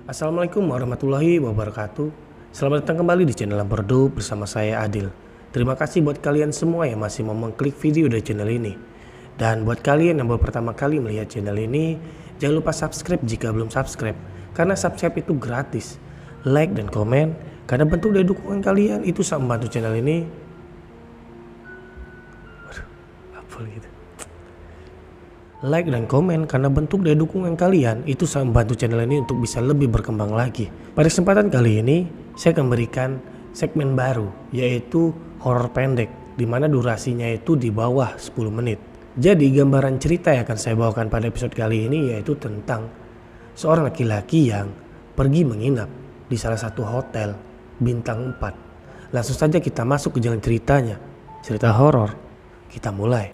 Assalamualaikum warahmatullahi wabarakatuh. Selamat datang kembali di channel Lamberdo bersama saya Adil. Terima kasih buat kalian semua yang masih mau mengklik video dari channel ini. Dan buat kalian yang baru pertama kali melihat channel ini, jangan lupa subscribe jika belum subscribe. Karena subscribe itu gratis. Like dan komen, karena bentuk dari dukungan kalian itu sangat membantu channel ini. Like dan komen karena bentuk dari dukungan kalian itu sangat membantu channel ini untuk bisa lebih berkembang lagi. Pada kesempatan kali ini saya akan berikan segmen baru, yaitu horor pendek, di mana durasinya itu di bawah 10 menit. Jadi gambaran cerita yang akan saya bawakan pada episode kali ini yaitu tentang seorang laki-laki yang pergi menginap di salah satu hotel bintang 4. Langsung saja kita masuk ke jalan ceritanya. Cerita horor, kita mulai.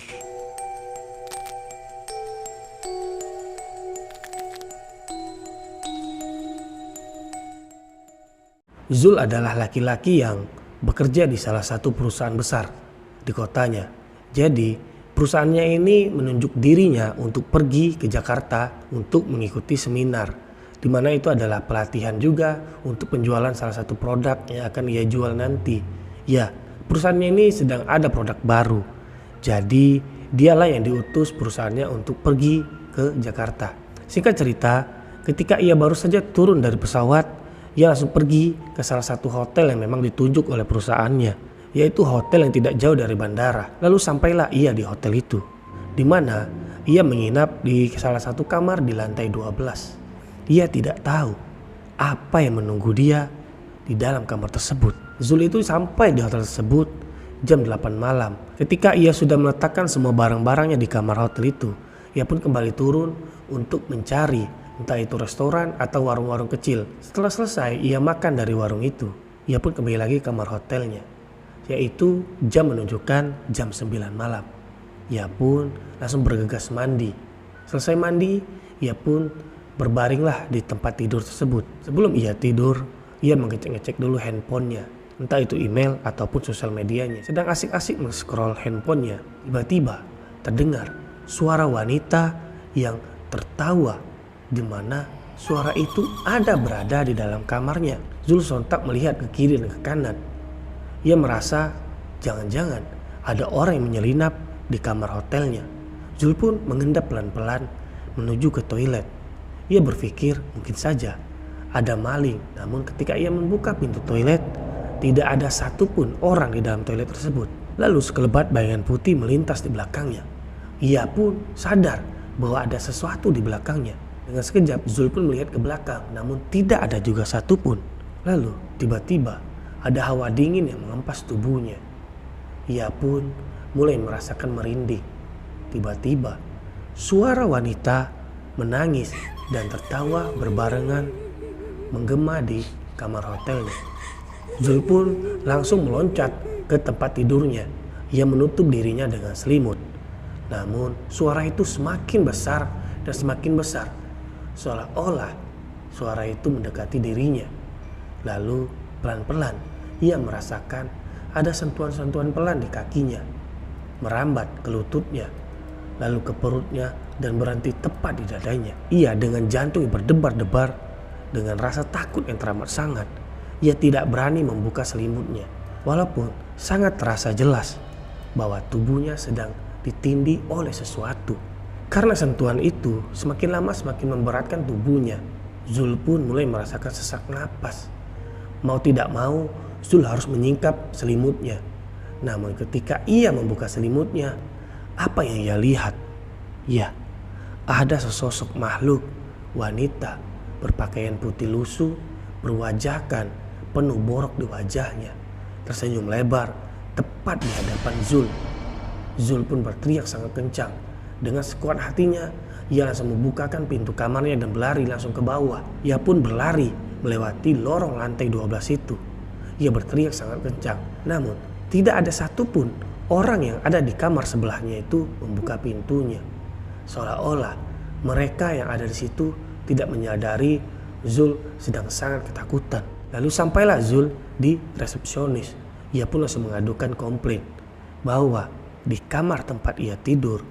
Zul adalah laki-laki yang bekerja di salah satu perusahaan besar di kotanya. Jadi perusahaannya ini menunjuk dirinya untuk pergi ke Jakarta untuk mengikuti seminar, di mana itu adalah pelatihan juga untuk penjualan salah satu produk yang akan ia jual nanti. Ya, perusahaannya ini sedang ada produk baru. Jadi dialah yang diutus perusahaannya untuk pergi ke Jakarta. Singkat cerita, ketika ia baru saja turun dari pesawat, ia langsung pergi ke salah satu hotel yang memang ditunjuk oleh perusahaannya, yaitu hotel yang tidak jauh dari bandara. Lalu sampailah ia di hotel itu, di mana ia menginap di salah satu kamar di lantai 12. Ia tidak tahu apa yang menunggu dia di dalam kamar tersebut. Zul itu sampai di hotel tersebut jam 8 malam. Ketika ia sudah meletakkan semua barang-barangnya di kamar hotel itu, ia pun kembali turun untuk mencari entah itu restoran atau warung-warung kecil. Setelah selesai ia makan dari warung itu, ia pun kembali lagi ke kamar hotelnya, yaitu jam menunjukkan jam 9 malam. Ia pun langsung bergegas mandi. Selesai mandi, ia pun berbaringlah di tempat tidur tersebut. Sebelum ia tidur, ia mengecek-ngecek dulu handphonenya, entah itu email ataupun sosial medianya. Sedang asik-asik men-scroll handphonenya, tiba-tiba terdengar suara wanita yang tertawa, di mana suara itu berada di dalam kamarnya. Zul sontak melihat ke kiri dan ke kanan. Ia merasa jangan-jangan ada orang yang menyelinap di kamar hotelnya. Zul pun mengendap pelan-pelan menuju ke toilet. Ia berpikir mungkin saja ada maling. Namun ketika ia membuka pintu toilet, tidak ada satupun orang di dalam toilet tersebut. Lalu sekelebat bayangan putih melintas di belakangnya. Ia pun sadar bahwa ada sesuatu di belakangnya. Dengan sekejap Zul pun melihat ke belakang, namun tidak ada juga satupun. Lalu tiba-tiba ada hawa dingin yang mengempas tubuhnya. Ia pun mulai merasakan merinding. Tiba-tiba suara wanita menangis dan tertawa berbarengan menggema di kamar hotelnya. Zul pun langsung meloncat ke tempat tidurnya. Ia menutup dirinya dengan selimut. Namun suara itu semakin besar dan semakin besar, seolah-olah suara itu mendekati dirinya. Lalu pelan-pelan ia merasakan ada sentuhan-sentuhan pelan di kakinya, merambat ke lututnya, lalu ke perutnya dan berhenti tepat di dadanya. Ia dengan jantung yang berdebar-debar, dengan rasa takut yang teramat sangat, ia tidak berani membuka selimutnya. Walaupun sangat terasa jelas bahwa tubuhnya sedang ditindih oleh sesuatu. Karena sentuhan itu semakin lama semakin memberatkan tubuhnya. Zul pun mulai merasakan sesak napas. Mau tidak mau, Zul harus menyingkap selimutnya. Namun ketika ia membuka selimutnya, apa yang ia lihat? Ya, ada sesosok makhluk wanita berpakaian putih lusuh, berwajahkan penuh borok di wajahnya, tersenyum lebar tepat di hadapan Zul. Zul pun berteriak sangat kencang. Dengan sekuat hatinya, ia langsung membukakan pintu kamarnya dan berlari langsung ke bawah. Ia pun berlari melewati lorong lantai 12 itu. Ia berteriak sangat kencang. Namun, tidak ada satupun orang yang ada di kamar sebelahnya itu membuka pintunya. Seolah-olah mereka yang ada di situ tidak menyadari Zul sedang sangat ketakutan. Lalu sampailah Zul di resepsionis. Ia pun langsung mengadukan komplain bahwa di kamar tempat ia tidur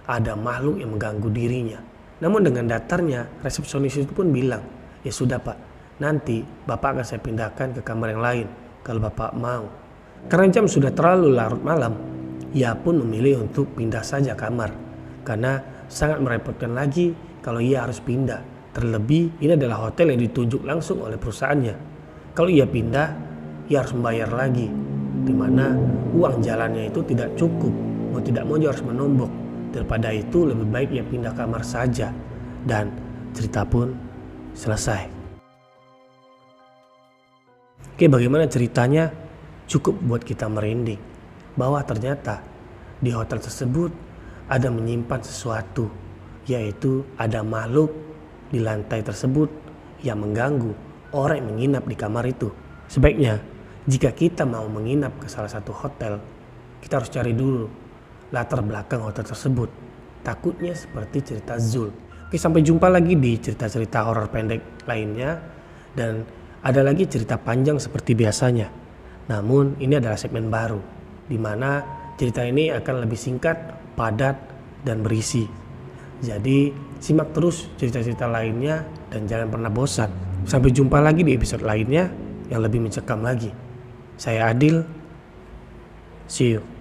ada makhluk yang mengganggu dirinya. Namun dengan datarnya resepsionis itu pun bilang, ya sudah Pak, Nanti Bapak akan saya pindahkan ke kamar yang lain kalau Bapak mau. Karena jam sudah terlalu larut malam, ia pun memilih untuk pindah saja kamar. Karena sangat merepotkan lagi kalau ia harus pindah. Terlebih ini adalah hotel yang ditunjuk langsung oleh perusahaannya. Kalau ia pindah, ia harus membayar lagi, dimana uang jalannya itu tidak cukup. Mau tidak mau dia harus menombok. Daripada itu lebih baik ia pindah kamar saja. Dan cerita pun selesai. Oke, bagaimana ceritanya? Cukup buat kita merinding bahwa ternyata di hotel tersebut ada menyimpan sesuatu, yaitu ada makhluk di lantai tersebut yang mengganggu orang yang menginap di kamar itu. Sebaiknya jika kita mau menginap ke salah satu hotel, kita harus cari dulu latar belakang hotel tersebut. Takutnya seperti cerita Zul. Oke, sampai jumpa lagi di cerita-cerita horor pendek lainnya, dan ada lagi cerita panjang seperti biasanya. Namun ini adalah segmen baru, di mana cerita ini akan lebih singkat, padat, dan berisi. Jadi simak terus cerita-cerita lainnya dan jangan pernah bosan. Sampai jumpa lagi di episode lainnya yang lebih mencekam lagi. Saya Adil, see you.